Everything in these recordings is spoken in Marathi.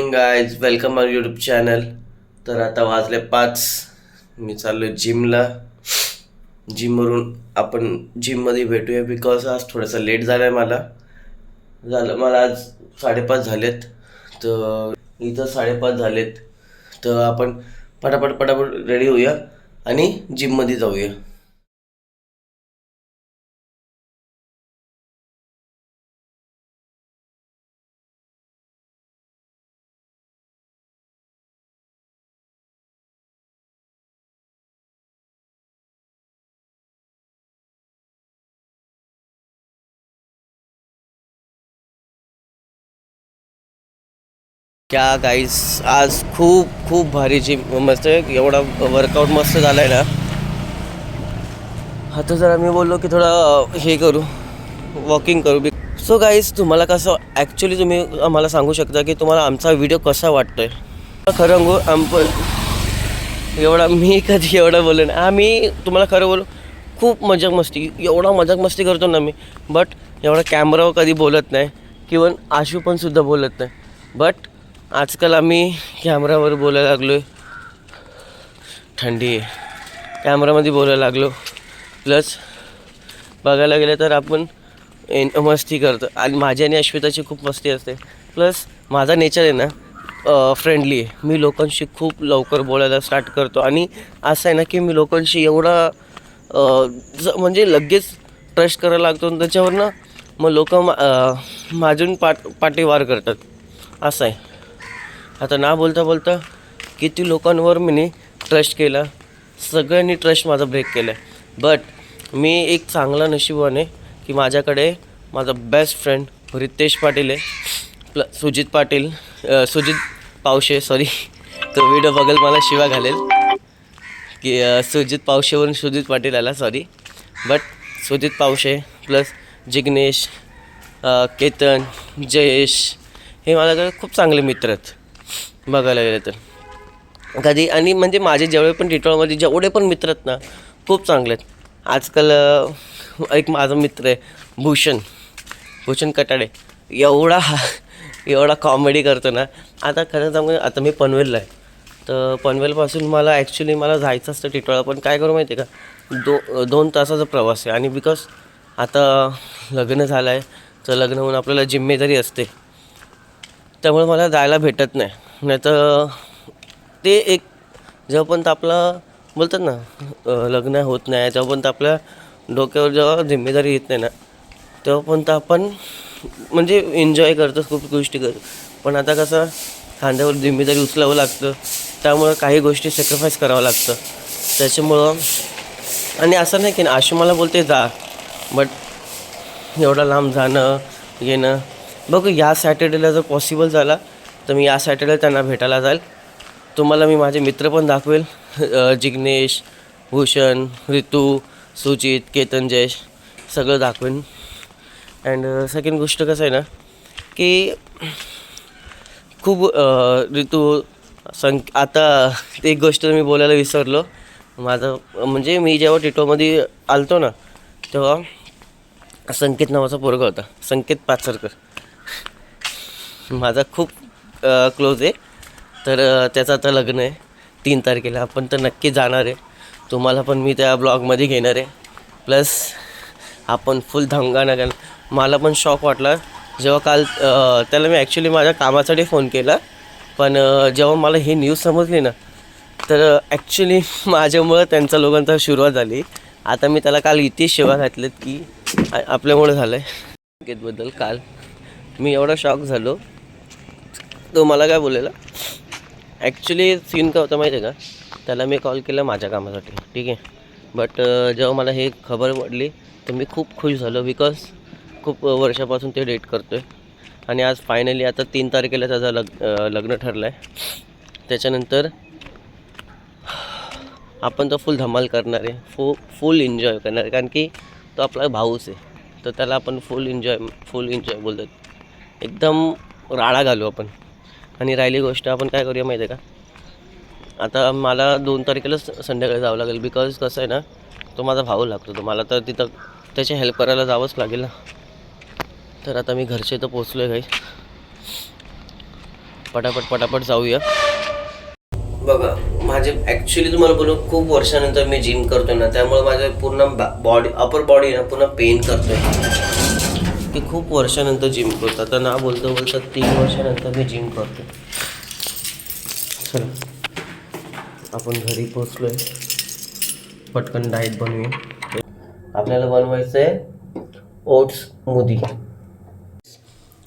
मॉर्निंग गाईज, वेलकम माय यूट्यूब चॅनल. तर आता वाजले 5. मी चाललो जिमला. जिमवरून आपण जिममध्ये भेटूया बिकॉज आज थोडंसं लेट झालं आहे. मला आज 5:30 झालेत. तर इथं 5:30 झालेत. तर आपण पटापट रेडी होऊया आणि जिममध्ये जाऊया. क्या गाईस, आज खूप खूप भारी जिम मस्त आहे. एवढा वर्कआउट मस्त झाला आहे ना. आता जरा मी बोललो की थोडं हे करू, वॉकिंग करू. सो गाईस, तुम्हाला कसं ॲक्च्युली तुम्ही आम्हाला सांगू शकता की तुम्हाला आमचा व्हिडिओ कसा वाटतो आहे. खरं सांगू एवढा मी कधी एवढं बोललो ना. आम्ही तुम्हाला खरं बोलू, खूप मजाक मस्ती, एवढा मजाक मस्ती करतो ना मी. बट एवढा कॅमेरावर कधी बोलत नाही. किंवा आशू पण सुद्धा बोलत नाही. बट आजकाल आम्ही कॅमेरावर बोलायला लागलो आहे. थंडी आहे, कॅमेरामध्ये बोलायला लागलो. प्लस बघायला गेलं तर आपण मस्ती करतो. आणि माझी आणि अश्विताची खूप मस्ती असते. प्लस माझा नेचर आहे ना फ्रेंडली आहे. मी लोकांशी खूप लवकर बोलायला स्टार्ट करतो. आणि असं आहे ना की मी लोकांशी एवढा म्हणजे लगेच ट्रस्ट करायला लागतो. आणि त्याच्यावरनं मग लोक माझून पाठी वार करतात. असं आहे. आता ना बोलता किती लोकांवर मी ट्रस्ट केला. सगळ्यांनी ट्रस्ट माझा ब्रेक केला आहे. बट मी एक चांगला नशीबवान आहे की माझ्याकडे माझा बेस्ट फ्रेंड रितेश पाटील आहे. सुजित पावशे, सॉरी, तो व्हिडिओ बघेल मला शिवा घालेल की सुजित पावशेवरून सुजित पाटील आला, sorry. But Sujit Pawshe plus Jignesh, Ketan, Jayesh हे माझ्याकडे खूप चांगले मित्र आहेत बघायला गेलं तर. कधी आणि म्हणजे माझे जेवढे पण टिटोळमध्ये जेवढे पण मित्र आहेत ना, खूप चांगले आहेत. आजकाल एक माझा मित्र आहे भूषण कटाडे. एवढा कॉमेडी करतो ना. आता खरं सांगू, आता मी पनवेलला आहे. तर पनवेलपासून मला जायचं असतं टिटोळा. पण काय करू माहिती आहे का, 2 तासाचा प्रवास आहे. आणि बिकॉज आता लग्न झालं आहे, तर लग्न होऊन आपल्याला जिम्मेदारी असते. त्यामुळे मला जायला भेटत नाही. नाही तर ते एक जेव्हापर्यंत आपलं बोलतात ना लग्न होत नाही, तेव्हापर्यंत आपल्या डोक्यावर जेव्हा जिम्मेदारी येत नाही ना, तेव्हापर्यंत आपण म्हणजे एन्जॉय करतो, खूप गोष्टी करतो. पण आता कसं खांद्यावर जिम्मेदारी उचलावं लागतं. त्यामुळं काही गोष्टी सॅक्रिफाईस करावं लागतं. त्याच्यामुळं आणि असं नाही की आशू मला बोलते जा, बट एवढा लांब जाणं येणं बघू. या सॅटर्डेला जर पॉसिबल झाला तर मी या सॅटर्डे त्यांना भेटायला जाईल. तुम्हाला मी माझे मित्र पण दाखवेल, जिग्नेश, भूषण, ऋतू, सुजित, केतन, जयेश सगळं दाखवेन. अँड सेकंड गोष्ट कसं आहे ना की खूप ऋतू आता एक गोष्ट मी बोलायला विसरलो. माझं म्हणजे मी जेव्हा टिटोमध्ये आलतो ना, तेव्हा संकेत नावाचा पोरगा होता, संकेत पाचरकर. माझा खूप क्लोज आहे. तर त्याचं आता लग्न आहे 3 तारखेला. आपण तर नक्की जाणार आहे. तुम्हाला पण मी त्या ब्लॉगमध्ये घेणार आहे. प्लस आपण फुल धंगाणा करणार. मला पण शॉक वाटला जेव्हा काल त्याला मी ॲक्च्युली माझ्या कामासाठी फोन केला. पण जेव्हा मला ही न्यूज समजली ना, तर ॲक्च्युली माझ्यामुळं त्यांच्या लोकांचा सुरुवात झाली. आता मी त्याला काल इथे शेवा घातलेत की आपल्यामुळं झालं आहे. संकेतबद्दल काल मी एवढा शॉक झालो. तो मला काय बोललेला, ॲक्च्युली सीन काय होतं माहिती आहे का, त्याला मी कॉल केला माझ्या कामासाठी, ठीक आहे. बट जेव्हा मला हे खबर पडली तर मी खूप खुश झालो. बिकॉज खूप वर्षापासून ते डेट करतो आहे. आणि आज फायनली आता 3 तारखेला त्याचं लग्न ठरलं आहे. त्याच्यानंतर आपण तर फुल धमाल करणार आहे, फुल एन्जॉय करणार आहे. कारण की तो आपला भाऊच आहे. तर त्याला आपण फुल एन्जॉय बोलतात, एकदम राडा घालू आपण. आणि राहिली गोष्ट, आपण काय करूया माहिती आहे का, आता मला 2 तारखेलाच संध्याकाळी जावं लागेल. बिकॉज कसं आहे ना, तो माझा भाऊ लागतो. तो मला तर तिथं त्याची हेल्प करायला जावंच लागेल ना. तर आता मी घरचे तर पोचलो आहे काही. पटापट जाऊया. बघा माझे ॲक्च्युली तुम्हाला बोलू खूप वर्षानंतर मी जिम करतोय ना, त्यामुळे माझं पूर्ण बॉडी अपर बॉडी ना पूर्ण पेन करतोय की खूप वर्षानंतर जिम करतो. आता ना बोलता 3 वर्षानंतर मी जिम करतो. चला आपण घरी पोचलोय, पटकन डाएट बनवूया. आपल्याला बनवायचं आहे ओट्स स्मूदी.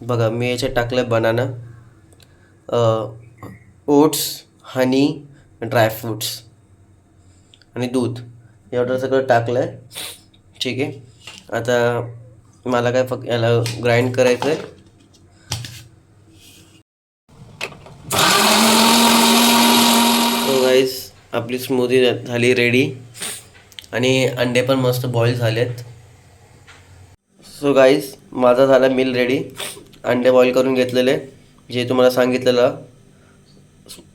बघा मी याच्यात टाकलं बनाना, ओट्स, हनी, ड्रायफ्रूट्स आणि दूध एवढं सगळं टाकलं आहे. ठीक आहे, आता मला काय फक्त याला ग्राइंड करायचं आहे. सो गाईस आपली स्मूदी झाली रेडी आणि अंडे पण मस्त बॉईल झालेत. सो गाईस माझा झाला मील रेडी. अंडे बॉईल करून घेतलेले, जे तुम्हाला सांगितलेलं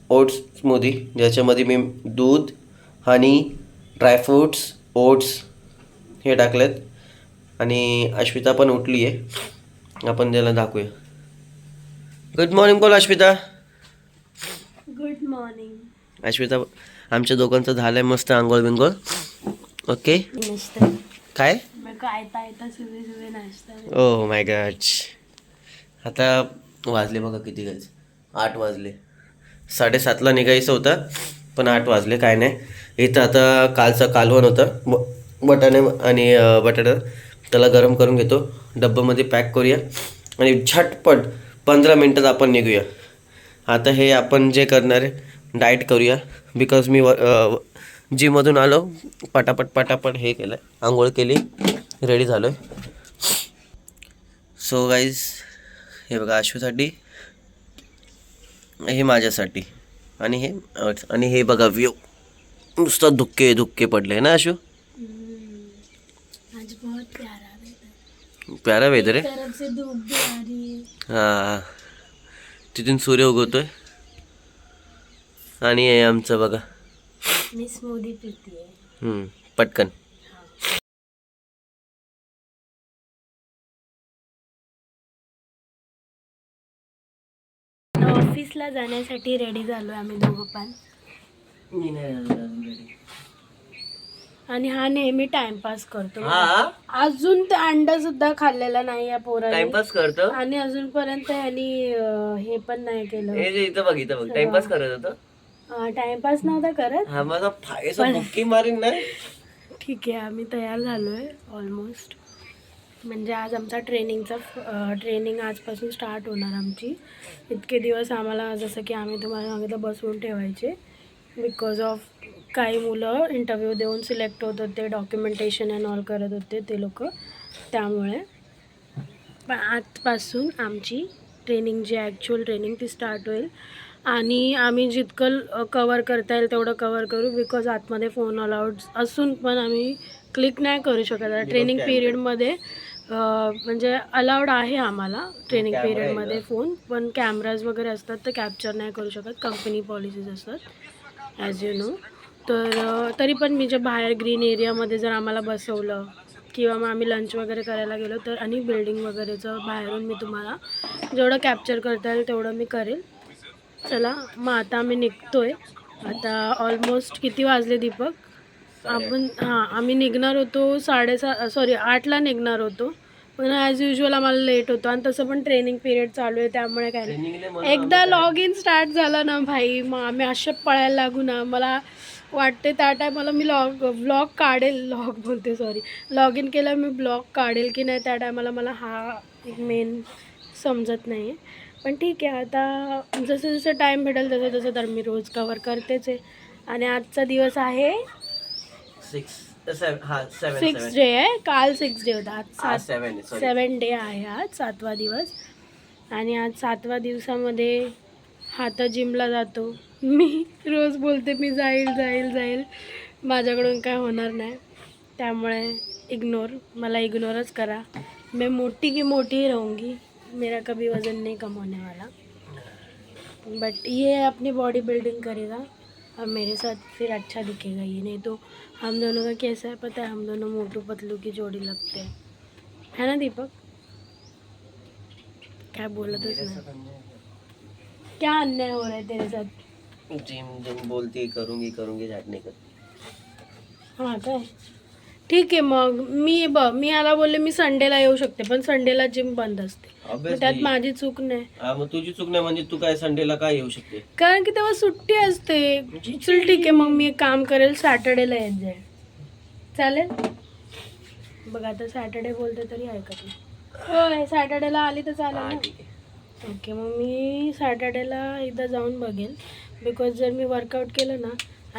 ओट्स स्मूदी, ज्याच्यामध्ये मी दूध, हनी, ड्रायफ्रूट्स, ओट्स हे टाकलेत. आणि अश्विता पण उठली आहे, आपण त्याला दाखवूया. गुड मॉर्निंग बोल अश्विता. Good morning. अश्विता आमच्या दोघांचं झालं आहे मस्त आंघोळ बिंगोळ. ओके काय ओ माय गॉड. आता वाजले बघा किती गायच, 8 वाजले. 7:30ला निघायचं होतं पण 8 वाजले. काय नाही, इथं आता कालचं कालवण होतं बटाणे आणि बटाटा, त्याला गरम करून घेतो, डब्बामध्ये पॅक करूया आणि झटपट 15 मिनटात आपण निघूया. आता हे आपण जे करणार आहे डाएट करूया, बिकॉज मी जिममधून आलो, पटापट हे केलं, आंघोळ केली, रेडी झालो आहे. सो गाईज हे बघा आशूसाठी, हे माझ्यासाठी आणि हे बघा व्ह्यू, नुसतं धुक्के पडले ना आशू. प्यारा वेदर आहे. हां तिथून सूर्य उगवतोय आणि हे आमचं बघा मी स्मूदी पिते. पटकन. ऑफिसला जाण्यासाठी रेडी झालो आम्ही दोघं पण. आणि हा नेहमी टाइमपास करतो. अजून तर अंडा सुद्धा खाल्लेला नाही या पोराने. टाइमपास करतो आणि अजूनपर्यंत यांनी हे पण नाही केलं. इथं बघ टाइमपास करत होतं. टाइमपास नव्हता करत. हा माझा फायसा बुक्की मारीन ना. ठीक आहे, आम्ही तयार झालोय ऑलमोस्ट. म्हणजे आज आमचा ट्रेनिंग आजपासून स्टार्ट होणार आमची. इतके दिवस आम्हाला जसं की आम्ही तुम्हाला सांगितलं बसवून ठेवायचे, बिकॉज ऑफ काही मुलं इंटरव्ह्यू देऊन सिलेक्ट होत होते, डॉक्युमेंटेशन अँड ऑल करत होते ते लोक, त्यामुळे. पण आजपासून आमची ट्रेनिंग जी ॲक्च्युअल ट्रेनिंग ती स्टार्ट होईल. आणि आम्ही जितकं कवर करता येईल तेवढं कवर करू, बिकॉज आतमध्ये फोन अलाउड असून पण आम्ही क्लिक नाही करू शकत. ट्रेनिंग पिरियडमध्ये म्हणजे अलाउड आहे आम्हाला ट्रेनिंग पिरियडमध्ये फोन, पण कॅमेराज वगैरे असतात तर कॅप्चर नाही करू शकत, कंपनी पॉलिसीज असतात ॲज यू नो. तर तरी पण मी जे बाहेर ग्रीन एरियामध्ये जर आम्हाला बसवलं किंवा मग आम्ही लंच वगैरे करायला गेलो तर, आणि बिल्डिंग वगैरेचं बाहेरून मी तुम्हाला जेवढं कॅप्चर करता येईल तेवढं मी करेल. चला मग आता आम्ही निघतोय. आता ऑलमोस्ट किती वाजले दीपक? आम्ही निघणार होतो 8ला निघणार होतो, पण ॲज युजल आम्हाला लेट होतो. आणि तसं पण ट्रेनिंग पिरियड चालू आहे, त्यामुळे काय नाही, एकदा लॉग इन स्टार्ट झालं ना भाई, मग आम्ही असे पळायला लागू ना. मला वाटते त्या टायमाला मी व्लॉग काढेल, लॉग इन केलं मी ब्लॉग काढेल की नाही त्या टायमाला मला हा एक मेन समजत नाही आहे. पण ठीक आहे, आता जसं जसं टाईम भेटेल तसं तर मी रोज कवर करतेच आहे. आणि आजचा दिवस आहे 6 डे आहे, काल 6 डे होता, आज 7 डे आहे, आज 7वा दिवस. आणि आज 7व्या दिवसामध्ये हा तर जिमला जातो. मी रोज बोलते मी जाईल, माझ्याकडून काय होणार नाही, त्यामुळे मला इग्नोरच करा. मैं मोटी की मोटी ही रहूँगी, मेरा कभी वज़न नहीं कम होने वाला. बट ये अपनी बॉडी बिल्डिंग करेगा और मेरे साथ फिर अच्छा दिखेगा. ये नहीं तो हम दोनों का कैसा है पता है, हम दोनों मोटू पतलू की जोड़ी लगते हैं, है ना दीपक? क्या बोला तो इसमें? क्या अन्याय हो रहा है तेरे साथ? जिम जिम बोलती करूँगी झाट नाही करत. हां काय, ठीक आहे. मग मी याला बोलले मी संडेला येऊ शकते, पण संडेला जिम बंद असते. मग त्यात माझी चूक नाही. मग तुझी चूक नाही म्हणजे तू काय संडेला काय येऊ शकते? कारण की तेव्हा सुट्टी असते. चल ठीक आहे, मग मी एक काम करेल, सॅटर्डेला येत जाईल. चालेल? बघ आता सॅटर्डे बोलते तरी ऐकत नाही. होय, सॅटर्डेला आली तर चालेल ना? ठीक आहे. ओके, मग मी सॅटर्डेला एकदा जाऊन बघेन. बिकॉज जर मी वर्कआउट केलं ना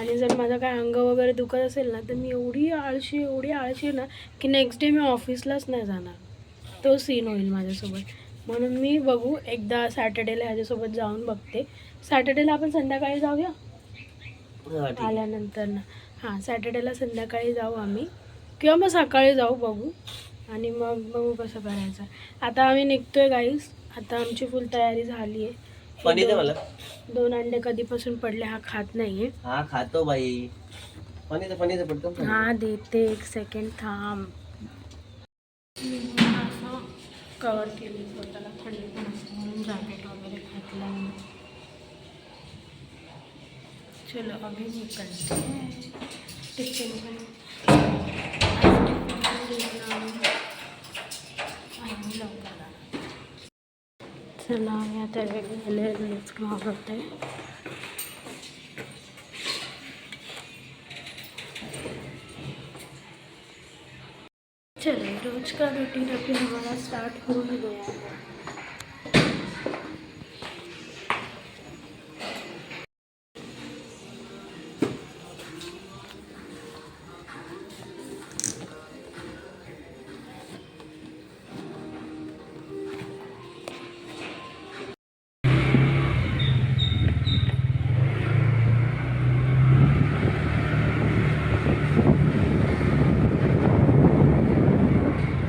आणि जर माझं काय अंग वगैरे दुखत असेल ना, तर मी एवढी आळशी ना की नेक्स्ट डे मी ऑफिसलाच नाही जाणार. तो सीन होईल माझ्यासोबत. म्हणून मी बघू एकदा सॅटर्डेला ह्याच्यासोबत जाऊन बघते. सॅटर्डेला आपण संध्याकाळी जाऊया हा, ठीक आहे. आल्यानंतर ना. हां, सॅटर्डेला संध्याकाळी जाऊ आम्ही, किंवा मग सकाळी जाऊ, बघू. आणि मग बघू कसं करायचं. आता आम्ही निघतोय गाईस. आता आमची फुल तयारी झाली आहे. पनीर दे मला. 2 अंडे कधीपासून पडले, हा खात नाहीये. हा खातो बाई. पनीर पडतो. हा देते, 1 सेकंड थांब. असं कवर केली स्वतःला, थंडी पण असते म्हणून जॅकेट वगैरे घातलं मी. चलो अभी निकलते हैं. टिफिन पण चला मी आता वेगवेगळे लिफ्ट मागवते. चलिए रोज का रूटीन अभी हमारा स्टार्ट हो ही गया है.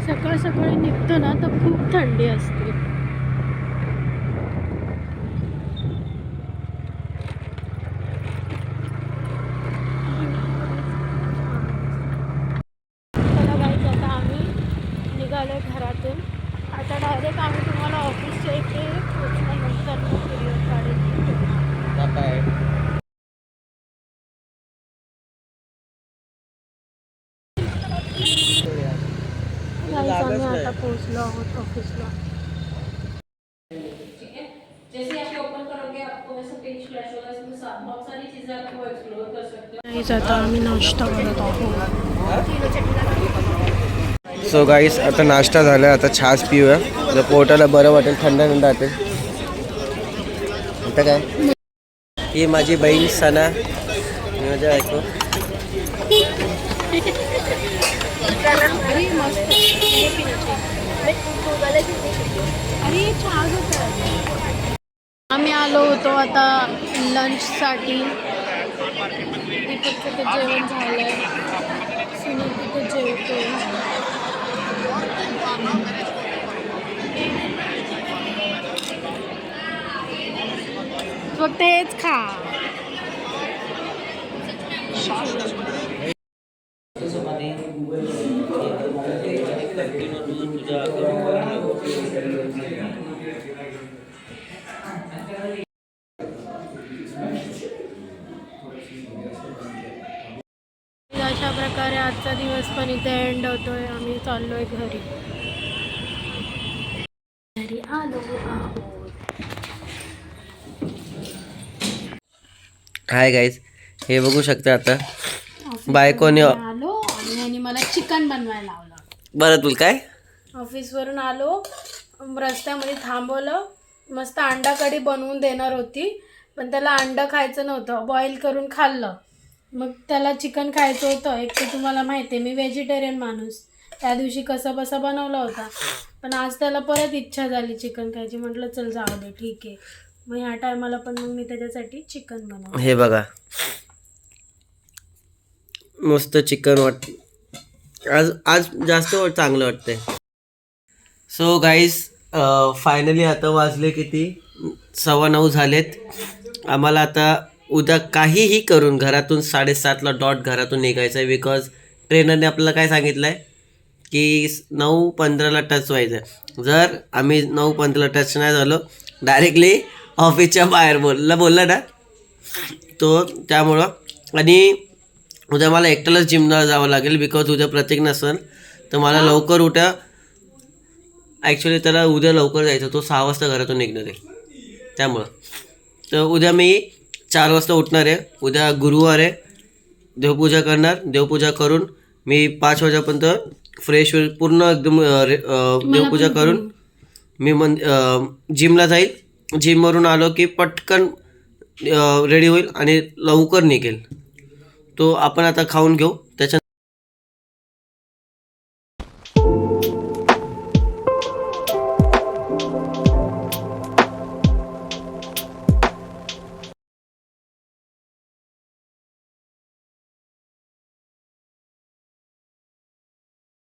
सकाळ सकाळी निघतो ना तर खूप थंडी असते. चला गाईज, आता आम्ही निघालो घरातून. आता डायरेक्ट आम्ही तुम्हाला ऑफिसच्या इथे पोचल्यानंतर व्हिडिओ काढेल. गाईज आम्ही आता पोचलो आहोत ऑफिसला. आता आम्ही नाश्ता करत आहोत. सो गाईस आता नाश्ता झाला, आता छास पिऊया. जर पोटाला बरं वाटेल, थंड वाटेल. आता काय, ही माझी बहीण सना. मजा ऐकू. आम्ही आलो होतो आता लंचसाठी. दीपकचं ते जेवण झालंय, सुनील तिथे जेवतो. फक्त हेच खा. अशा प्रकारे आजचा दिवस पण इथे एंड होतोय. आम्ही चाललोय घरी आलो आहोत. हाय गाईज, हे बघू शकता आता बायकोने आलो आणि यांनी मला चिकन बनवायला लावलं. बरं तुला काय, ऑफिसवरून आलो, रस्त्यामध्ये थांबवलं. मस्त अंडा कढी बनवून देणार होती, पण त्याला अंडा खायचं नव्हतं, बॉईल करून खाल्लं. मग त्याला चिकन खायचं होतं. एक तर तुम्हाला माहिती आहे मी व्हेजिटेरियन माणूस, त्या दिवशी कसा बसा बनवला होता, पण आज त्याला परत इच्छा झाली चिकन खायची. म्हटलं चल जाऊ दे, ठीक आहे. मग ह्या टायमाला पण मग मी त्याच्यासाठी चिकन बनवलं. हे बघा मस्त चिकन आज आज जास्त चांगलं वाटतंय. सो गाईज फायनली आता वाजले किती, 9:15 झालेत. आम्हाला आता उद्या काहीही करून घरातून 7:30ला डॉट घरातून निघायचं आहे. बिकॉज ट्रेनरने आपल्याला काय सांगितलं आहे की 9:15ला टच व्हायचं आहे. जर आम्ही 9:15ला टच नाही झालो, डायरेक्टली ऑफिसच्या बाहेर बोलला ना तो, त्यामुळं. आणि उद्या मला एकट्यालाच जिमला जावं लागेल बिकॉज उद्या प्रत्येक नसेल, तर मला लवकर उठा. ॲक्च्युली त्याला उद्या लवकर जायचं, तो 6 वाजता घरातून निघणार आहे. त्यामुळं तर उद्या मी 4 वाजता उठणार आहे. उद्या गुरुवार आहे, देवपूजा करणार. देवपूजा करून मी 5 वाजेपर्यंत फ्रेश होईल पूर्ण एकदम. देवपूजा करून मी जिमला जाईल. जिमवरून आलो की पटकन रेडी होईल आणि लवकर निघेल. तो आपण आता खाऊन घेऊ.